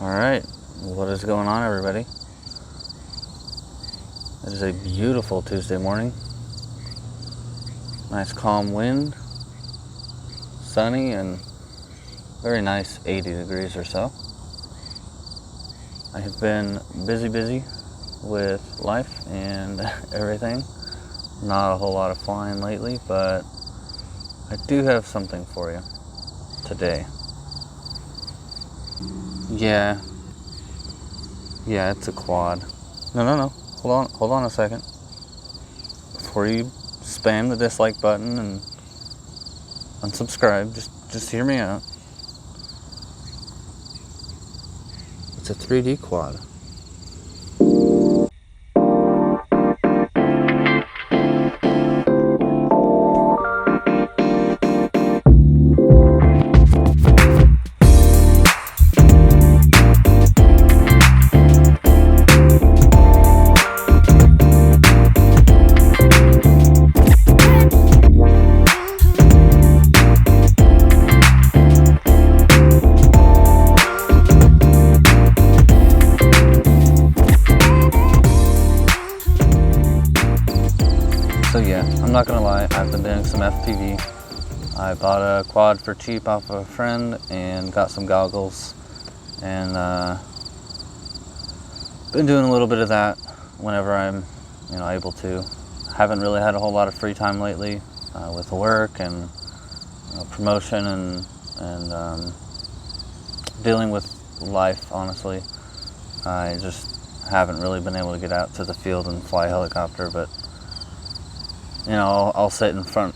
Alright, what is going on, everybody? It is a beautiful Tuesday morning. Nice calm wind, sunny, and very nice 80 degrees or so. I have been busy with life and everything. Not a whole lot of flying lately, but I do have something for you today. Yeah, it's a quad. No. Hold on a second. Before you spam the dislike button and unsubscribe, just hear me out. It's a 3D quad. So yeah, I'm not gonna lie, I've been doing some FPV. I bought a quad for cheap off of a friend and got some goggles, and been doing a little bit of that whenever I'm able to. Haven't really had a whole lot of free time lately with work and promotion and dealing with life, honestly. I just haven't really been able to get out to the field and fly a helicopter, but I'll sit in front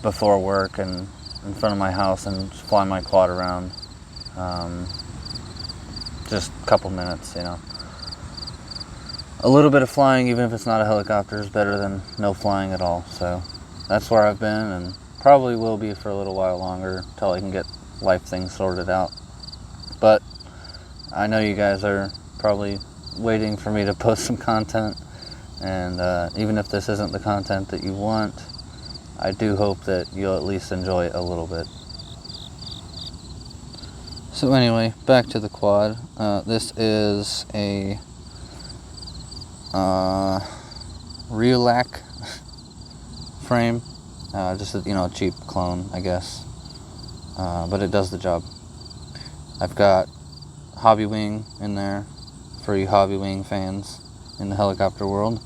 before work and in front of my house and just fly my quad around. Just a couple minutes, A little bit of flying, even if it's not a helicopter, is better than no flying at all. So that's where I've been, and probably will be for a little while longer until I can get life things sorted out. But I know you guys are probably waiting for me to post some content. And even if this isn't the content that you want, I do hope that you'll at least enjoy it a little bit. So anyway, back to the quad. This is a Relac frame, just a cheap clone, I guess, but it does the job. I've got Hobby Wing in there for you Hobby Wing fans in the helicopter world.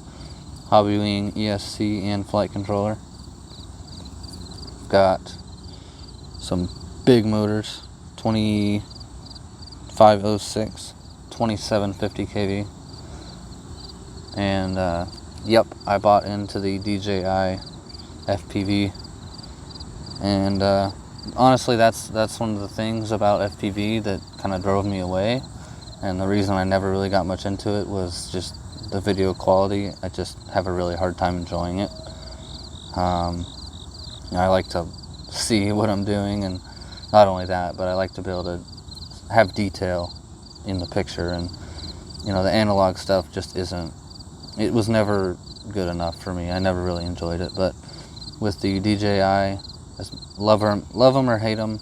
Hobby Wing ESC and flight controller. Got some big motors, 2506, 2750 kV. And yep, I bought into the DJI FPV. And honestly, that's one of the things about FPV that kind of drove me away. And the reason I never really got much into it was just the video quality. I just have a really hard time enjoying it. I like to see what I'm doing, and not only that, but I like to be able to have detail in the picture, and the analog stuff just it was never good enough for me. I never really enjoyed it. But with the DJI, love them or hate them,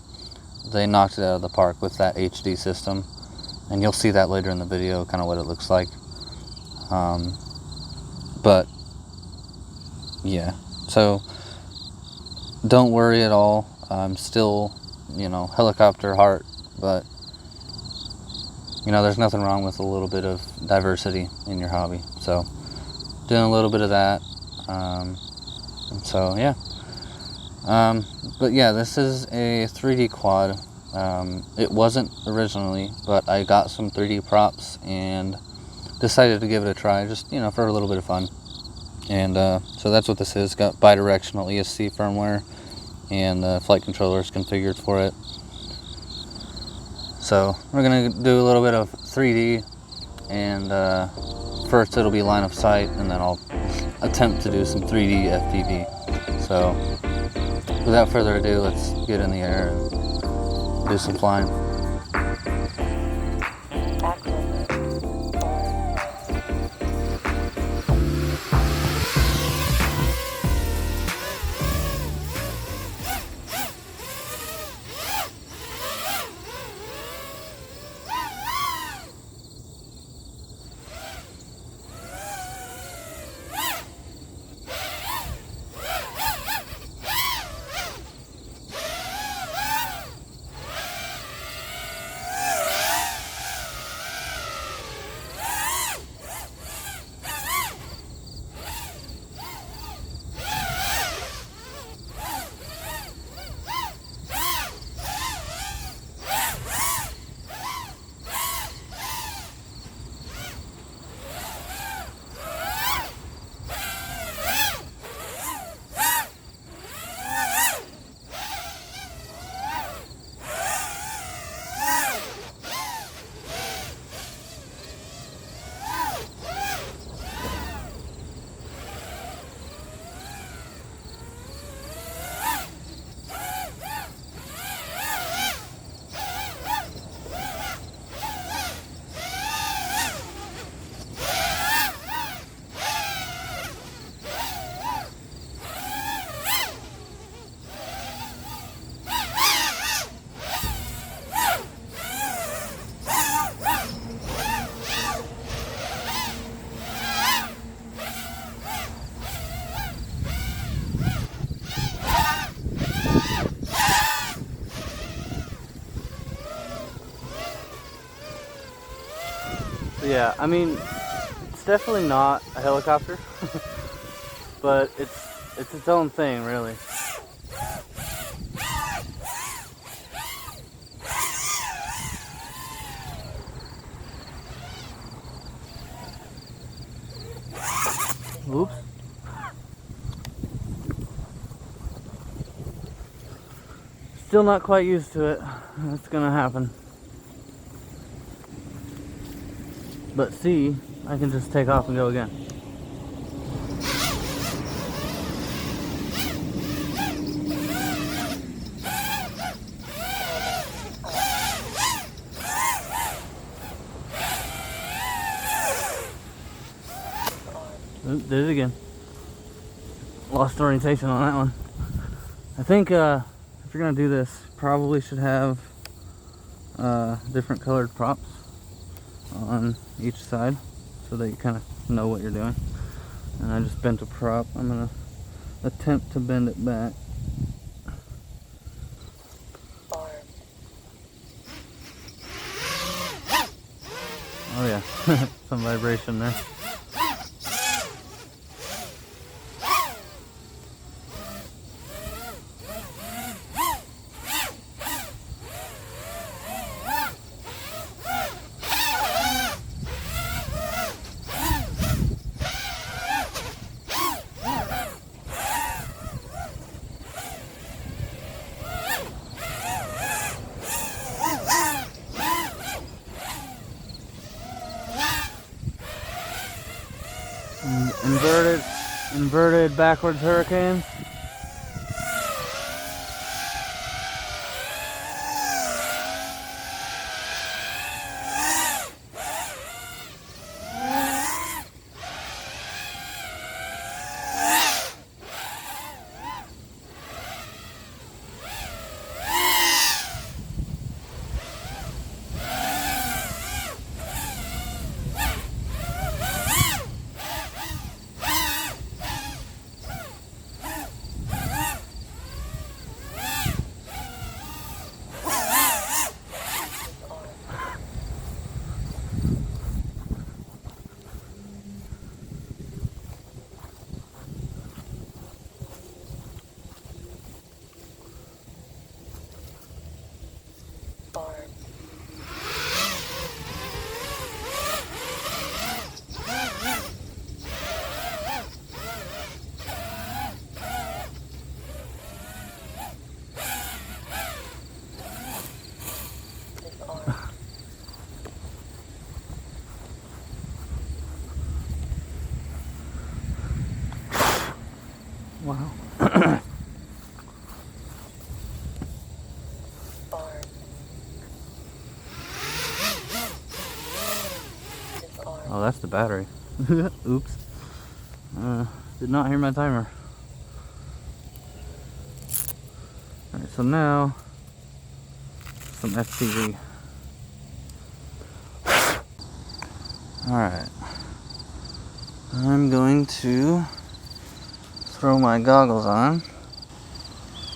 they knocked it out of the park with that HD system. And you'll see that later in the video, kind of what it looks like. But yeah, so don't worry at all. I'm still, helicopter heart, but there's nothing wrong with a little bit of diversity in your hobby. So doing a little bit of that. And so yeah. But yeah, this is a 3D quad. It wasn't originally, but I got some 3D props and decided to give it a try, just for a little bit of fun. And so that's what this is. Got bidirectional ESC firmware, and the flight controller is configured for it. So we're gonna do a little bit of 3D, and first it'll be line of sight, and then I'll attempt to do some 3D FPV. So without further ado, let's get in the air and do some flying. Yeah, I mean, it's definitely not a helicopter, but it's its own thing, really. Oops. Still not quite used to it. It's gonna happen. But see, I can just take off and go again. Oop, did it again. Lost orientation on that one. I think if you're gonna do this, probably should have different colored props on each side so that you kind of know what you're doing. And I just bent a prop. I'm gonna attempt to bend it back. Oh yeah, some vibration there. Inverted backwards hurricane. Wow. Oh, that's the battery. Oops. Did not hear my timer. Alright, so now some FPV. Alright. I'm going to throw my goggles on.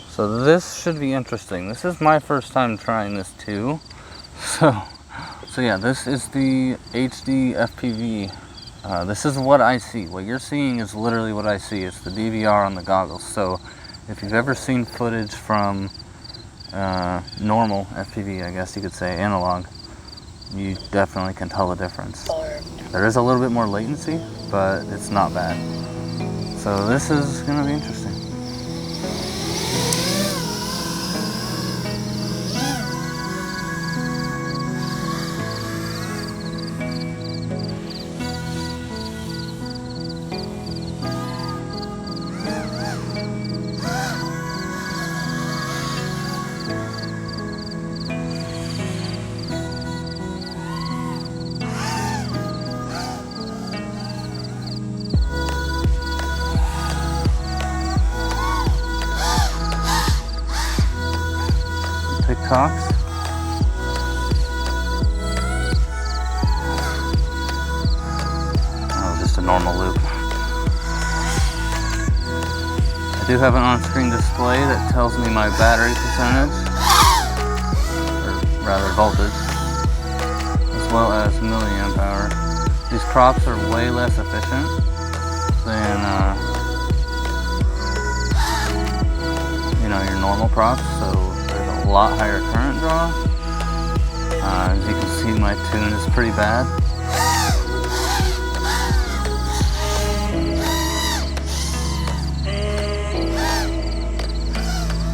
So this should be interesting. This is my first time trying this too. So yeah, this is the HD FPV. This is what I see. What you're seeing is literally what I see. It's the DVR on the goggles. So if you've ever seen footage from normal FPV, I guess you could say, analog, you definitely can tell the difference. There is a little bit more latency, but it's not bad. So this is going to be interesting. TikToks. Oh, just a normal loop. I do have an on-screen display that tells me my battery percentage, or rather voltage. This well as milliamp hour. These props are way less efficient than you know, your normal props, so there's a lot higher current draw. As you can see, my tune is pretty bad.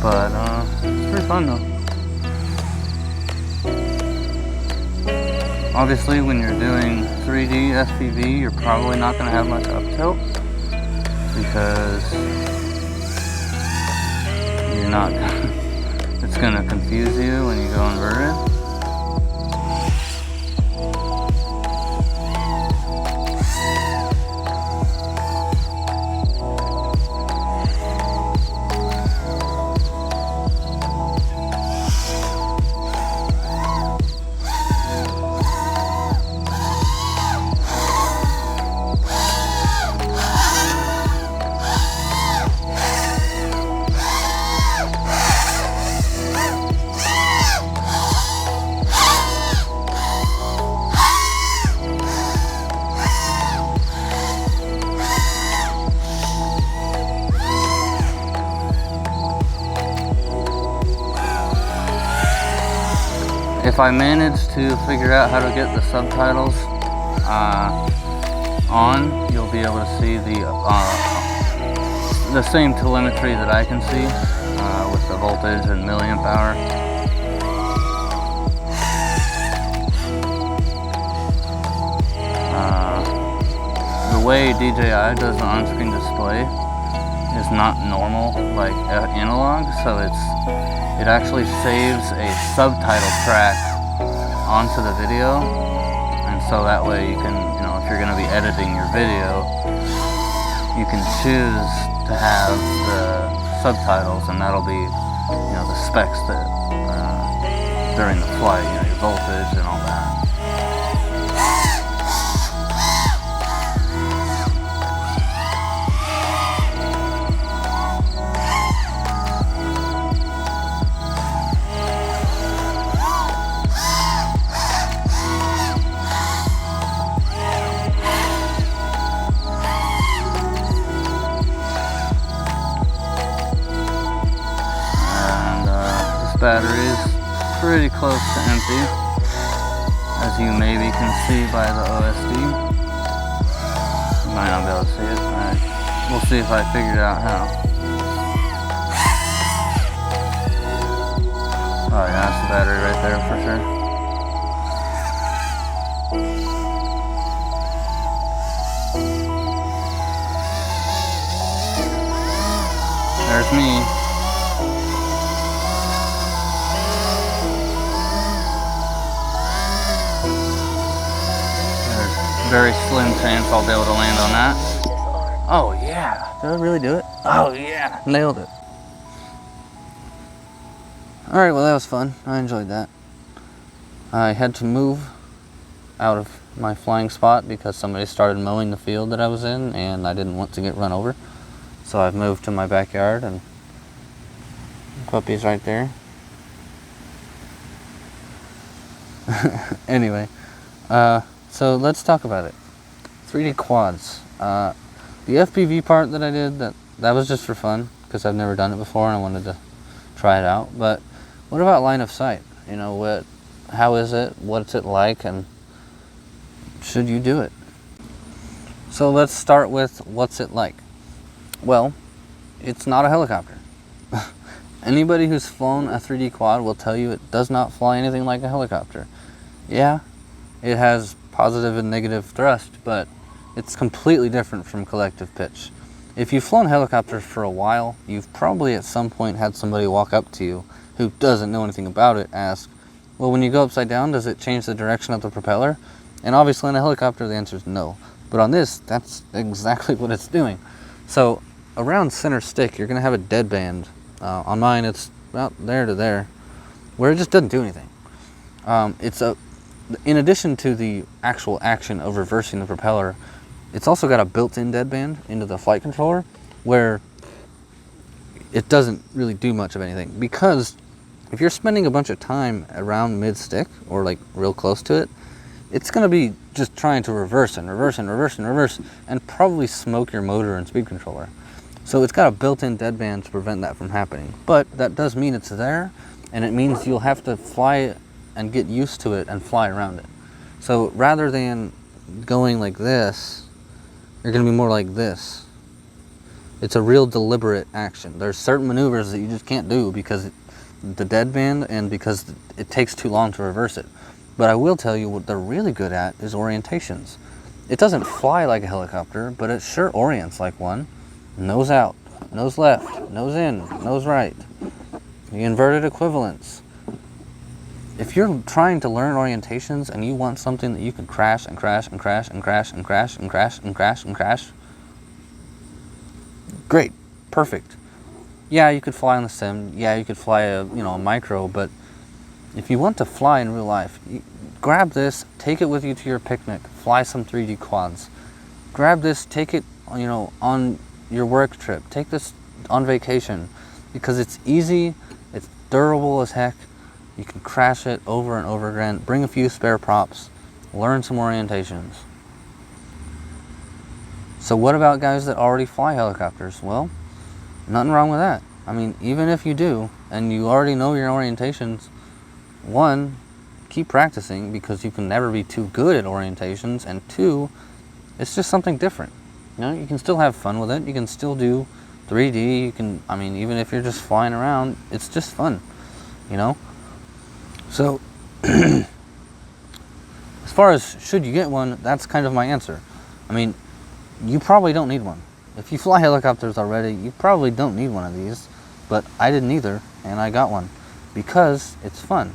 But it's pretty fun though. Obviously, when you're doing 3D FPV, you're probably not going to have much up tilt because you're not. It's going to confuse you when you go inverted. If I manage to figure out how to get the subtitles on, you'll be able to see the same telemetry that I can see with the voltage and milliamp hour. The way DJI does the on-screen display is not normal like analog, so it actually saves a subtitle track onto the video, and so that way you can, you know, if you're going to be editing your video, you can choose to have the subtitles, and that'll be, you know, the specs that during the flight, you know, your voltage and all that. Battery is pretty close to empty, as you maybe can see by the OSD. You might not be able to see it. We'll see if I figured out how. Oh yeah, that's the battery right there for sure. There's me. Very slim chance I'll be able to land on that. Oh yeah, did I really do it? Oh yeah, nailed it. Alright, well that was fun. I enjoyed that. I had to move out of my flying spot because somebody started mowing the field that I was in and I didn't want to get run over. So I've moved to my backyard and puppy's right there. Anyway, so let's talk about it. 3D quads. The FPV part that I did, that was just for fun because I've never done it before and I wanted to try it out. But what about line of sight? You know, how is it? What's it like? And should you do it? So let's start with what's it like. Well, it's not a helicopter. Anybody who's flown a 3D quad will tell you it does not fly anything like a helicopter. Yeah, it has positive and negative thrust, but it's completely different from collective pitch. If you've flown helicopters for a while, you've probably at some point had somebody walk up to you who doesn't know anything about it ask, well, when you go upside down, does it change the direction of the propeller? And obviously in a helicopter, the answer is no. But on this, that's exactly what it's doing. So around center stick, you're going to have a dead band. On mine, it's about there to there, where it just doesn't do anything. In addition to the actual action of reversing the propeller, it's also got a built-in deadband into the flight controller where it doesn't really do much of anything. Because if you're spending a bunch of time around mid-stick or like real close to it, it's going to be just trying to reverse and reverse and reverse and reverse and probably smoke your motor and speed controller. So it's got a built-in deadband to prevent that from happening. But that does mean it's there, and it means you'll have to fly and get used to it and fly around it. So rather than going like this, you're going to be more like this. It's a real deliberate action. There's certain maneuvers that you just can't do because the deadband and because it takes too long to reverse it. But I will tell you what they're really good at is orientations. It doesn't fly like a helicopter, but it sure orients like one. Nose out, nose left, nose in, nose right. The inverted equivalence. If you're trying to learn orientations and you want something that you can crash and crash and crash and crash and crash and crash and crash and crash, great, perfect. Yeah, you could fly on the sim. Yeah, you could fly a micro, but if you want to fly in real life, grab this, take it with you to your picnic, fly some 3D quads. Grab this, take it, on your work trip. Take this on vacation because it's easy, it's durable as heck. You can crash it over and over again. Bring a few spare props, learn some orientations. So what about guys that already fly helicopters? Well, nothing wrong with that. I mean, even if you do, and you already know your orientations, one, keep practicing because you can never be too good at orientations, and two, it's just something different. You can still have fun with it. You can still do 3D. You can, even if you're just flying around, it's just fun, So, as far as should you get one, that's kind of my answer. You probably don't need one. If you fly helicopters already, you probably don't need one of these, but I didn't either, and I got one because it's fun.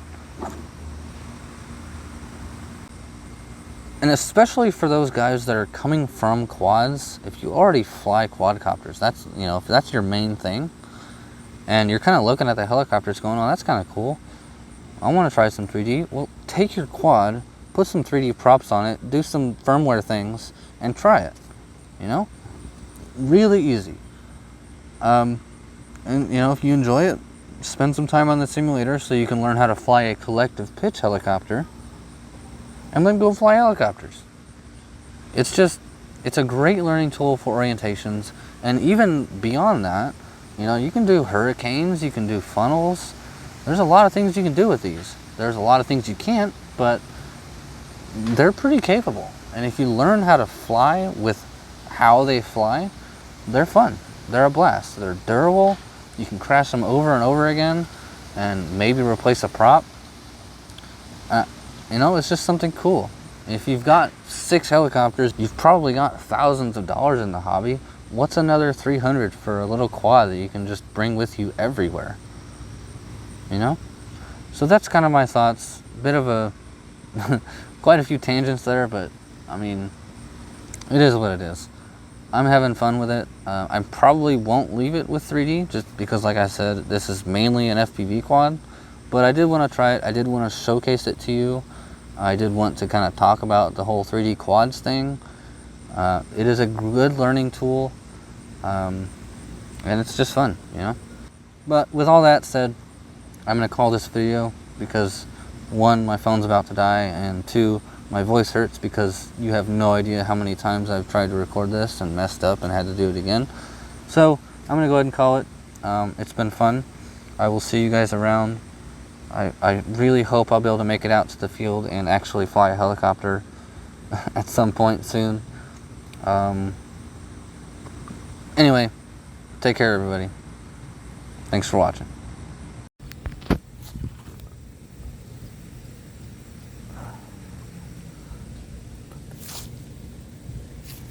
And especially for those guys that are coming from quads, if you already fly quadcopters, that's, if that's your main thing, and you're kind of looking at the helicopters going, oh, that's kind of cool. I want to try some 3D. Well, take your quad, put some 3D props on it, do some firmware things, and try it. Really easy. And if you enjoy it, spend some time on the simulator so you can learn how to fly a collective pitch helicopter, and then go fly helicopters. It's a great learning tool for orientations, and even beyond that, you can do hurricanes, you can do funnels. There's a lot of things you can do with these. There's a lot of things you can't, but they're pretty capable. And if you learn how to fly with how they fly, they're fun. They're a blast. They're durable. You can crash them over and over again and maybe replace a prop. It's just something cool. If you've got 6 helicopters, you've probably got thousands of dollars in the hobby. What's another $300 for a little quad that you can just bring with you everywhere? So that's kind of my thoughts. Bit of a quite a few tangents there, but it is what it is. I'm having fun with it. I probably won't leave it with 3D just because, like I said, this is mainly an FPV quad, but I did want to try it. I did want to showcase it to you. I did want to kind of talk about the whole 3D quads thing. It is a good learning tool, and it's just fun, But with all that said, I'm going to call this video because 1, my phone's about to die, and 2, my voice hurts because you have no idea how many times I've tried to record this and messed up and had to do it again. So I'm going to go ahead and call it. It's been fun. I will see you guys around. I really hope I'll be able to make it out to the field and actually fly a helicopter at some point soon. Anyway, take care everybody. Thanks for watching.